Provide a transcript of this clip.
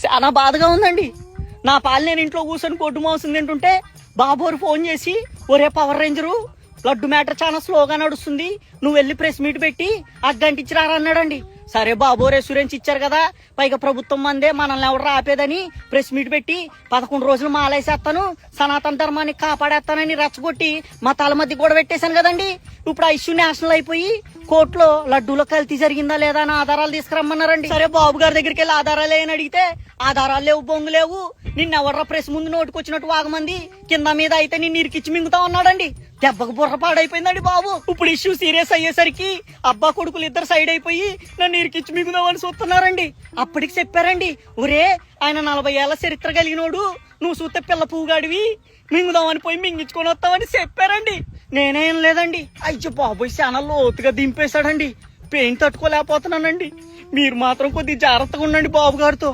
చాలా బాధగా ఉందండి. నా పాలు నేను ఇంట్లో కూర్చొని కొట్టు మాంసం తింటుంటే బాబోరు ఫోన్ చేసి, ఒరే పవర్ రేంజరు లడ్డు మ్యాటర్ చాలా స్లోగా నడుస్తుంది, నువ్వు వెళ్ళి ప్రెస్ మీట్ పెట్టి అగ్గంటిచ్చిరారా అన్నాడండి. సరే బాబు రెస్యూరెన్స్ ఇచ్చారు కదా, పైగా ప్రభుత్వం మందే, మనల్ని ఎవరు ఆపేదని ప్రెస్ మీట్ పెట్టి 11 రోజులు మాలేసేస్తాను, సనాతన ధర్మాన్ని కాపాడేస్తానని రెచ్చగొట్టి మా తల మధ్య కూడా పెట్టేశాను కదండి. ఇప్పుడు ఆ ఇష్యూ నేషనల్ అయిపోయి కోర్టులో లడ్డూలో కల్తీ జరిగిందా లేదా అని ఆధారాలు తీసుకురమ్మన్నారండి. సరే బాబు గారి దగ్గరికి వెళ్ళి ఆధారాలు ఏమని అడిగితే, ఆధారాలు లేవు, బొంగు లేవు, నిన్నెవర్రా ప్రెస్ ముందు నోటుకొచ్చినట్టు వాగమంది, కింద మీద అయితే నిన్ను ఇరికిచ్చి మింగుతా ఉన్నాడండి. దెబ్బకు బుర్ర పాడైపోయిందండి బాబు. ఇప్పుడు ఇష్యూ సీరియస్ అయ్యేసరికి అబ్బా కొడుకులు ఇద్దరు సైడ్ అయిపోయి నన్ను ఇరికిచ్చి మింగుదామని చూస్తున్నారండి. అప్పటికి చెప్పారండి, ఒరే ఆయన 40 ఏళ్ల చరిత్ర కలిగినోడు, నువ్వు చూస్తే పిల్ల పువ్వుగాడివి, మింగుదామని పోయి మింగించుకొని వస్తామని చెప్పారండి. నేనేం లేదండి. అయ్యో బాబోయ్ చాలా లోతుగా దింపేశాడండి. పెయిన్ తట్టుకోలేకపోతున్నానండి. మీరు మాత్రం కొద్దిగా జాగ్రత్తగా ఉండండి బాబు గారితో.